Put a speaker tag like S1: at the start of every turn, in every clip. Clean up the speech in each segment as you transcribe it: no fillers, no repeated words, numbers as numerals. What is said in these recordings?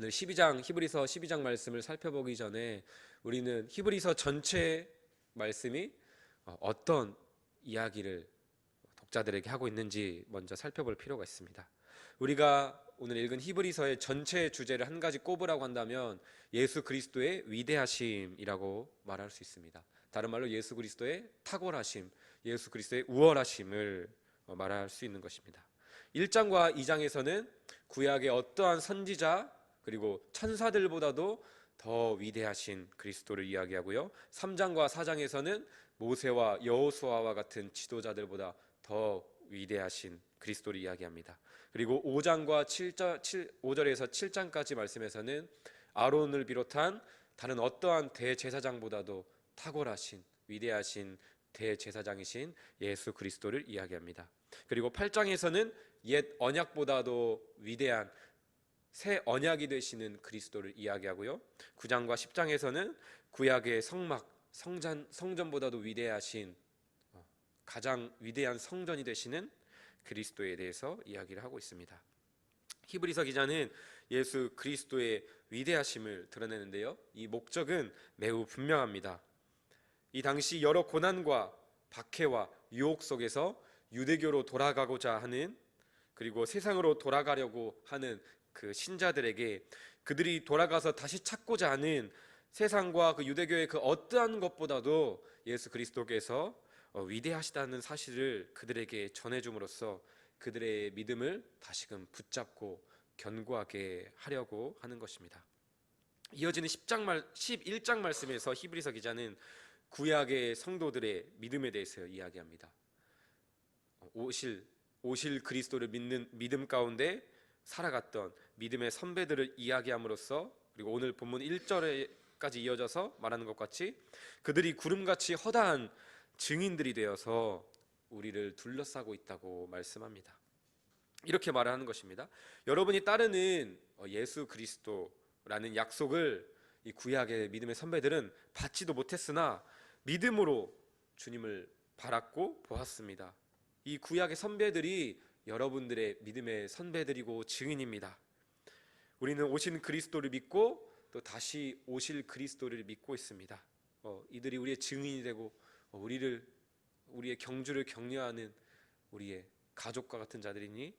S1: 오늘 히브리서 12장 말씀을 살펴보기 전에 우리는 히브리서 전체 말씀이 어떤 이야기를 독자들에게 하고 있는지 먼저 살펴볼 필요가 있습니다. 우리가 오늘 읽은 히브리서의 전체 주제를 한 가지 꼽으라고 한다면 예수 그리스도의 위대하심이라고 말할 수 있습니다. 다른 말로 예수 그리스도의 탁월하심, 예수 그리스도의 우월하심을 말할 수 있는 것입니다. 1장과 2장에서는 구약의 어떠한 선지자 그리고 천사들보다도 더 위대하신 그리스도를 이야기하고요, 3장과 4장에서는 모세와 여호수아와 같은 지도자들보다 더 위대하신 그리스도를 이야기합니다. 그리고 5절에서 7장까지 말씀에서는 아론을 비롯한 다른 어떠한 대제사장보다도 탁월하신 위대하신 대제사장이신 예수 그리스도를 이야기합니다. 그리고 8장에서는 옛 언약보다도 위대한 새 언약이 되시는 그리스도를 이야기하고요, 9장과 10장에서는 구약의 성전보다도 위대하신 가장 위대한 성전이 되시는 그리스도에 대해서 이야기를 하고 있습니다. 히브리서 기자는 예수 그리스도의 위대하심을 드러내는데요, 이 목적은 매우 분명합니다. 이 당시 여러 고난과 박해와 유혹 속에서 유대교로 돌아가고자 하는, 그리고 세상으로 돌아가려고 하는 그 신자들에게 그들이 돌아가서 다시 찾고자 하는 세상과 그 유대교의 그 어떠한 것보다도 예수 그리스도께서 위대하시다는 사실을 그들에게 전해줌으로써 그들의 믿음을 다시금 붙잡고 견고하게 하려고 하는 것입니다. 이어지는 11장 말씀에서 히브리서 기자는 구약의 성도들의 믿음에 대해서 이야기합니다. 오실 그리스도를 믿는 믿음 가운데 살아갔던 믿음의 선배들을 이야기함으로써, 그리고 오늘 본문 1절까지 이어져서 말하는 것 같이 그들이 구름같이 허다한 증인들이 되어서 우리를 둘러싸고 있다고 말씀합니다. 이렇게 말하는 것입니다. 여러분이 따르는 예수 그리스도라는 약속을 이 구약의 믿음의 선배들은 받지도 못했으나 믿음으로 주님을 바랐고 보았습니다. 이 구약의 선배들이 여러분들의 믿음의 선배들이고 증인입니다. 우리는 오신 그리스도를 믿고 또 다시 오실 그리스도를 믿고 있습니다. 이들이 우리의 증인이 되고 우리의 경주를 격려하는 우리의 가족과 같은 자들이니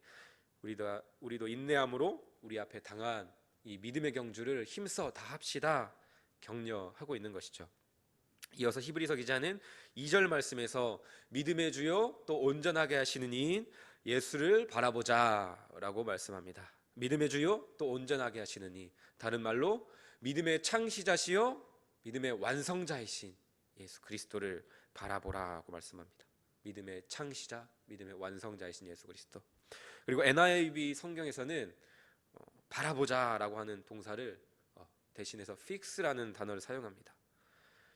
S1: 우리도 인내함으로 우리 앞에 당한 이 믿음의 경주를 힘써 다합시다 격려하고 있는 것이죠. 이어서 히브리서 기자는 2절 말씀에서 믿음의 주요 또 온전하게 하시는 이인 예수를 바라보자 라고 말씀합니다. 믿음의 주요 또 온전하게 하시는 이, 다른 말로 믿음의 창시자시요 믿음의 완성자이신 예수 그리스도를 바라보라고 말씀합니다. 믿음의 창시자, 믿음의 완성자이신 예수 그리스도. 그리고 NIV 성경에서는 바라보자라고 하는 동사를 대신해서 fix라는 단어를 사용합니다.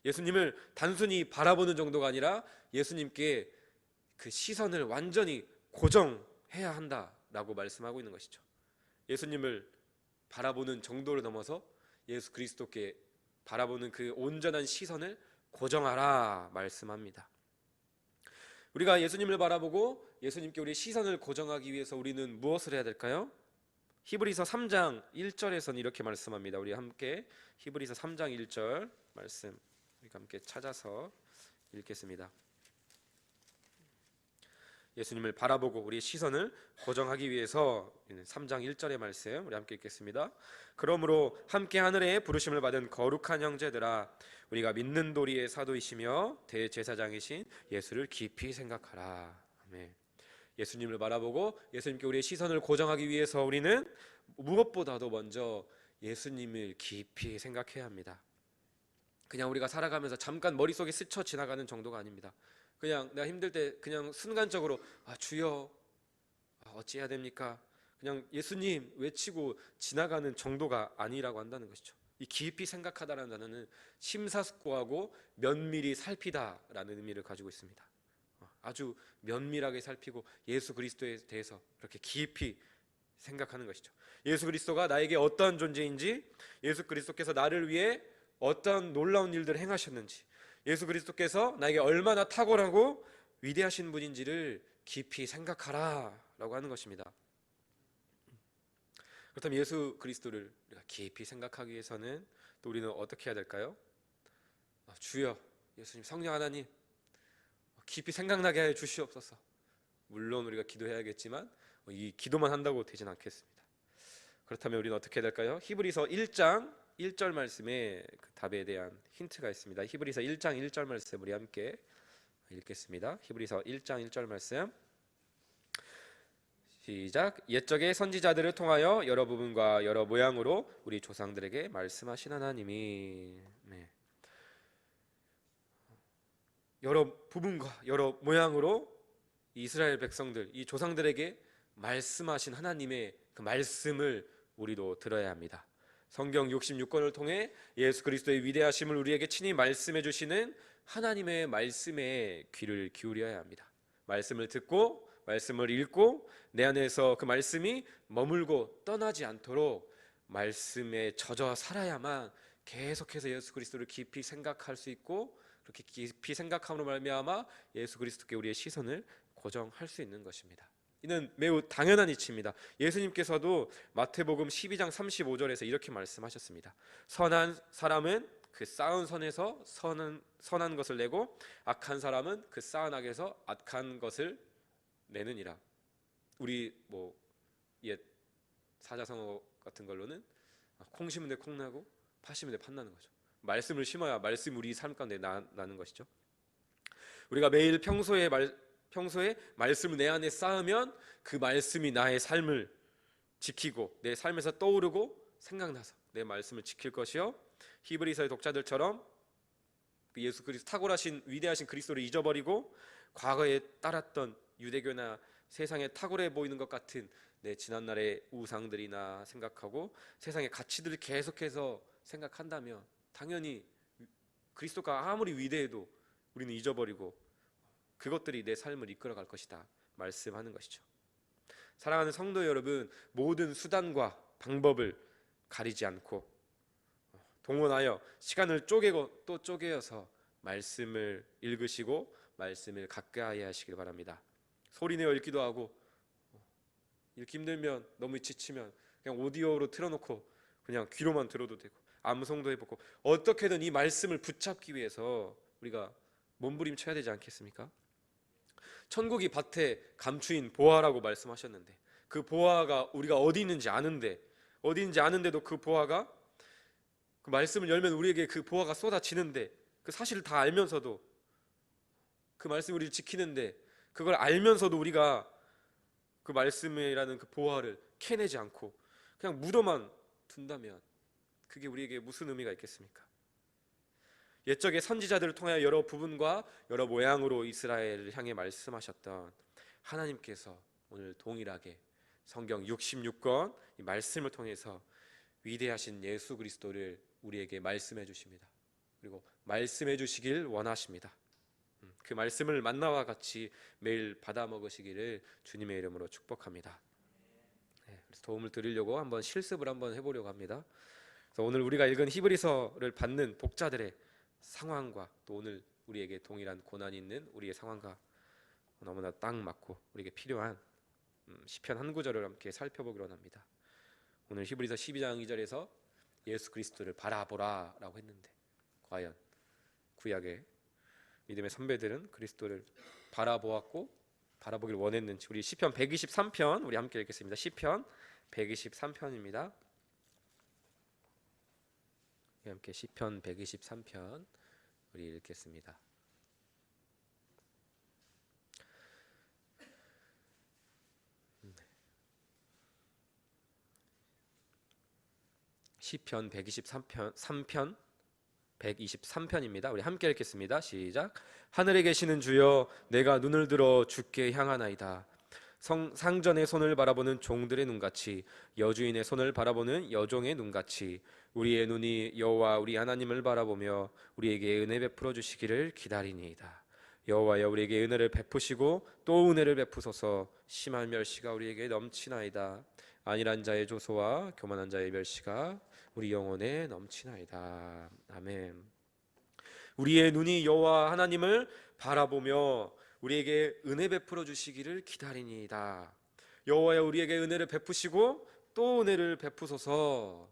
S1: 예수님을 단순히 바라보는 정도가 아니라 예수님께 그 시선을 완전히 고정해야 한다라고 말씀하고 있는 것이죠. 예수님을 바라보는 정도를 넘어서 예수 그리스도께 바라보는 그 온전한 시선을 고정하라 말씀합니다. 우리가 예수님을 바라보고 예수님께 우리의 시선을 고정하기 위해서 우리는 무엇을 해야 될까요? 히브리서 3장 1절에서는 이렇게 말씀합니다. 우리 함께 히브리서 3장 1절 말씀 우리 함께 찾아서 읽겠습니다. 예수님을 바라보고 우리의 시선을 고정하기 위해서 3장 1절의 말씀 우리 함께 읽겠습니다. 그러므로 함께 하늘에 부르심을 받은 거룩한 형제들아, 우리가 믿는 도리의 사도이시며 대제사장이신 예수를 깊이 생각하라. 아멘. 예수님을 바라보고 예수님께 우리의 시선을 고정하기 위해서 우리는 무엇보다도 먼저 예수님을 깊이 생각해야 합니다. 그냥 우리가 살아가면서 잠깐 머릿속에 스쳐 지나가는 정도가 아닙니다. 그냥 내가 힘들 때 그냥 순간적으로 주여 어찌해야 됩니까? 그냥 예수님 외치고 지나가는 정도가 아니라고 한다는 것이죠. 이 깊이 생각하다라는 단어는 심사숙고하고 면밀히 살피다라는 의미를 가지고 있습니다. 아주 면밀하게 살피고 예수 그리스도에 대해서 그렇게 깊이 생각하는 것이죠. 예수 그리스도가 나에게 어떠한 존재인지, 예수 그리스도께서 나를 위해 어떠한 놀라운 일들을 행하셨는지, 예수 그리스도께서 나에게 얼마나 탁월하고 위대하신 분인지를 깊이 생각하라 라고 하는 것입니다. 그렇다면 예수 그리스도를 우리가 깊이 생각하기 위해서는 또 우리는 어떻게 해야 될까요? 주여, 예수님, 성령 하나님, 깊이 생각나게 해 주시옵소서. 물론 우리가 기도해야겠지만 이 기도만 한다고 되진 않겠습니다. 그렇다면 우리는 어떻게 해야 될까요? 히브리서 1장 1절 말씀에 그 답에 대한 힌트가 있습니다. 히브리서 1장 1절 말씀 우리 함께 읽겠습니다. 히브리서 1장 1절 말씀 시작. 옛적의 선지자들을 통하여 여러 부분과 여러 모양으로 우리 조상들에게 말씀하신 하나님이, 네, 여러 부분과 여러 모양으로 이스라엘 백성들, 이 조상들에게 말씀하신 하나님의 그 말씀을 우리도 들어야 합니다. 성경 66권을 통해 예수 그리스도의 위대하심을 우리에게 친히 말씀해 주시는 하나님의 말씀에 귀를 기울여야 합니다. 말씀을 듣고 말씀을 읽고 내 안에서 그 말씀이 머물고 떠나지 않도록 말씀에 젖어 살아야만 계속해서 예수 그리스도를 깊이 생각할 수 있고, 그렇게 깊이 생각함으로 말미암아 예수 그리스도께 우리의 시선을 고정할 수 있는 것입니다. 이는 매우 당연한 이치입니다. 예수님께서도 마태복음 12장 35절에서 이렇게 말씀하셨습니다. 선한 사람은 그 쌓은 선에서 선한 것을 내고 악한 사람은 그 쌓은 악에서 악한 것을 내느니라. 우리 옛 사자성어 같은 걸로는 콩 심은 데 콩 나고 팥 심은 데 팥 나는 거죠. 말씀을 심어야 말씀이 우리 삶 가운데 나는 것이죠. 우리가 매일 평소에 말씀을 내 안에 쌓으면 그 말씀이 나의 삶을 지키고 내 삶에서 떠오르고 생각나서 내 말씀을 지킬 것이요, 히브리서의 독자들처럼 예수 그리스도 탁월하신 위대하신 그리스도를 잊어버리고 과거에 따랐던 유대교나 세상에 탁월해 보이는 것 같은 내 지난날의 우상들이나 생각하고 세상의 가치들을 계속해서 생각한다면 당연히 그리스도가 아무리 위대해도 우리는 잊어버리고 그것들이 내 삶을 이끌어갈 것이다 말씀하는 것이죠. 사랑하는 성도 여러분, 모든 수단과 방법을 가리지 않고 동원하여 시간을 쪼개고 또 쪼개어서 말씀을 읽으시고 말씀을 가까이 하시길 바랍니다. 소리내어 읽기도 하고, 읽기 힘들면 너무 지치면 그냥 오디오로 틀어놓고 그냥 귀로만 들어도 되고, 암송도 해보고, 어떻게든 이 말씀을 붙잡기 위해서 우리가 몸부림쳐야 되지 않겠습니까? 천국이 밭에 감추인 보화라고 말씀하셨는데, 그 보화가 우리가 어디 있는지 아는데도 그 보화가, 그 말씀을 열면 우리에게 그 보화가 쏟아지는데, 그 사실을 다 알면서도, 그 말씀을 우리를 지키는데 그걸 알면서도 우리가 그 말씀이라는 그 보화를 캐내지 않고 그냥 묻어만 둔다면 그게 우리에게 무슨 의미가 있겠습니까? 옛적의 선지자들을 통하여 여러 부분과 여러 모양으로 이스라엘을 향해 말씀하셨던 하나님께서 오늘 동일하게 성경 66권 이 말씀을 통해서 위대하신 예수 그리스도를 우리에게 말씀해 주십니다. 그리고 말씀해 주시길 원하십니다. 그 말씀을 만나와 같이 매일 받아 먹으시기를 주님의 이름으로 축복합니다. 그래서 도움을 드리려고 한번 실습을 한번 해보려고 합니다. 그래서 오늘 우리가 읽은 히브리서를 받는 복자들의 상황과 또 오늘 우리에게 동일한 고난이 있는 우리의 상황과 너무나 딱 맞고 우리에게 필요한 시편 한 구절을 함께 살펴보기로 합니다. 오늘 히브리서 12장 2절에서 예수 그리스도를 바라보라 라고 했는데, 과연 구약의 믿음의 선배들은 그리스도를 바라보았고 바라보기를 원했는지, 우리 시편 123편 우리 함께 읽겠습니다. 시편 123편입니다. 함께 시편 123편 우리 읽겠습니다. 시편 123편입니다. 우리 함께 읽겠습니다. 시작. 하늘에 계시는 주여, 내가 눈을 들어 주께 향하나이다. 상전의 손을 바라보는 종들의 눈같이, 여주인의 손을 바라보는 여종의 눈같이 우리의 눈이 여호와 우리 하나님을 바라보며 우리에게 은혜 베풀어 주시기를 기다리니이다. 여호와여, 우리에게 은혜를 베푸시고 또 은혜를 베푸소서. 심한 멸시가 우리에게 넘치나이다. 안일한 자의 조소와 교만한 자의 멸시가 우리 영혼에 넘치나이다. 아멘. 우리의 눈이 여호와 하나님을 바라보며 우리에게 은혜 베풀어 주시기를 기다리니이다. 여호와여, 우리에게 은혜를 베푸시고 또 은혜를 베푸소서.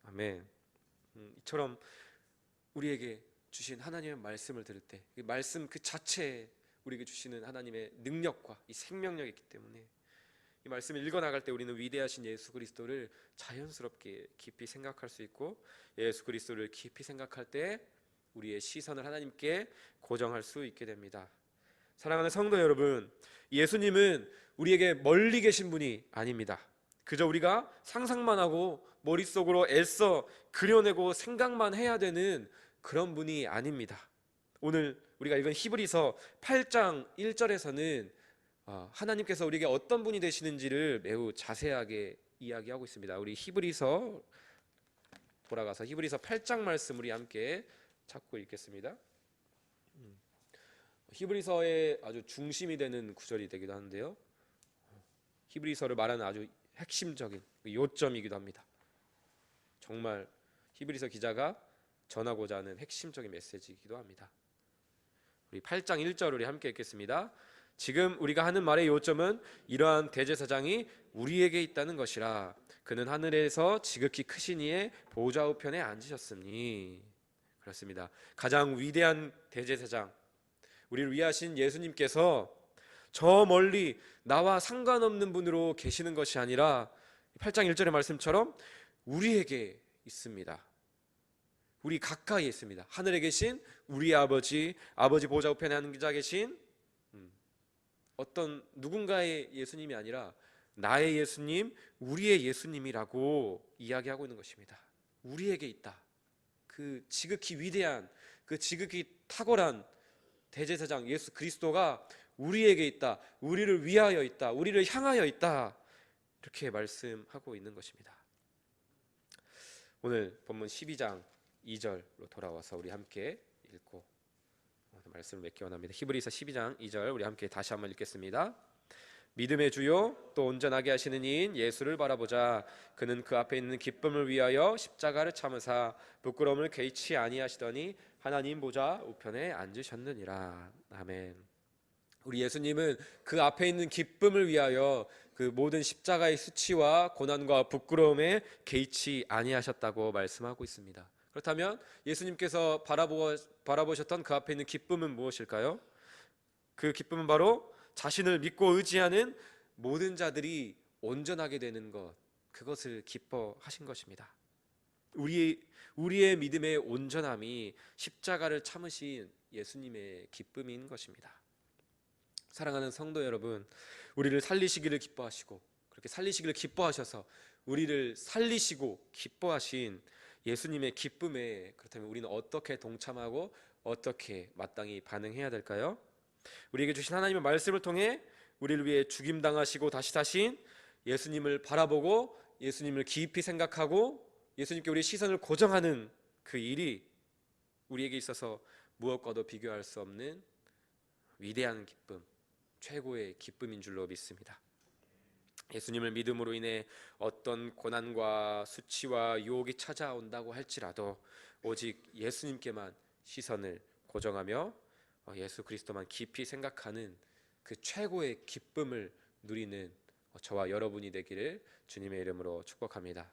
S1: 아멘. 이처럼 우리에게 주신 하나님의 말씀을 들을 때 이 말씀 그 자체에 우리에게 주시는 하나님의 능력과 이 생명력이 있기 때문에 이 말씀을 읽어나갈 때 우리는 위대하신 예수 그리스도를 자연스럽게 깊이 생각할 수 있고, 예수 그리스도를 깊이 생각할 때 우리의 시선을 하나님께 고정할 수 있게 됩니다. 사랑하는 성도 여러분, 예수님은 우리에게 멀리 계신 분이 아닙니다. 그저 우리가 상상만 하고 머릿속으로 애써 그려내고 생각만 해야 되는 그런 분이 아닙니다. 오늘 우리가 읽은 히브리서 8장 1절에서는 하나님께서 우리에게 어떤 분이 되시는지를 매우 자세하게 이야기하고 있습니다. 우리 히브리서 돌아가서 히브리서 8장 말씀 우리 함께 찾고 읽겠습니다. 히브리서의 아주 중심이 되는 구절이 되기도 하는데요, 히브리서를 말하는 아주 핵심적인 요점이기도 합니다. 정말 히브리서 기자가 전하고자 하는 핵심적인 메시지이기도 합니다. 우리 8장 1절 우리 함께 읽겠습니다. 지금 우리가 하는 말의 요점은 이러한 대제사장이 우리에게 있다는 것이라. 그는 하늘에서 지극히 크신 이의 보좌 우편에 앉으셨으니. 그렇습니다. 가장 위대한 대제사장, 우리를 위하신 예수님께서 저 멀리 나와 상관없는 분으로 계시는 것이 아니라 8장 1절의 말씀처럼 우리에게 있습니다. 우리 가까이 있습니다. 하늘에 계신 우리 아버지 보좌 우편에 앉아 계신 어떤 누군가의 예수님이 아니라 나의 예수님, 우리의 예수님이라고 이야기하고 있는 것입니다. 우리에게 있다. 그 지극히 위대한, 그 지극히 탁월한 대제사장 예수 그리스도가 우리에게 있다. 우리를 위하여 있다. 우리를 향하여 있다. 이렇게 말씀하고 있는 것입니다. 오늘 본문 12장 2절로 돌아와서 우리 함께 읽고 말씀을 맺기 원합니다. 히브리서 12장 2절 우리 함께 다시 한번 읽겠습니다. 믿음의 주요 또 온전하게 하시는 이인 예수를 바라보자. 그는 그 앞에 있는 기쁨을 위하여 십자가를 참으사 부끄러움을 개의치 아니하시더니 하나님 보좌 우편에 앉으셨느니라. 아멘. 우리 예수님은 그 앞에 있는 기쁨을 위하여 그 모든 십자가의 수치와 고난과 부끄러움에 개의치 아니하셨다고 말씀하고 있습니다. 그렇다면 예수님께서 바라보셨던 그 앞에 있는 기쁨은 무엇일까요? 그 기쁨은 바로 자신을 믿고 의지하는 모든 자들이 온전하게 되는 것, 그것을 기뻐하신 것입니다. 우리의 믿음의 온전함이 십자가를 참으신 예수님의 기쁨인 것입니다. 사랑하는 성도 여러분, 우리를 살리시기를 기뻐하시고 그렇게 살리시기를 기뻐하셔서 우리를 살리시고 기뻐하신 예수님의 기쁨에, 그렇다면 우리는 어떻게 동참하고 어떻게 마땅히 반응해야 될까요? 우리에게 주신 하나님의 말씀을 통해 우리를 위해 죽임당하시고 다시 사신 예수님을 바라보고 예수님을 깊이 생각하고 예수님께 우리의 시선을 고정하는 그 일이 우리에게 있어서 무엇과도 비교할 수 없는 위대한 기쁨, 최고의 기쁨인 줄로 믿습니다. 예수님을 믿음으로 인해 어떤 고난과 수치와 유혹이 찾아온다고 할지라도 오직 예수님께만 시선을 고정하며 예수 그리스도만 깊이 생각하는 그 최고의 기쁨을 누리는 저와 여러분이 되기를 주님의 이름으로 축복합니다.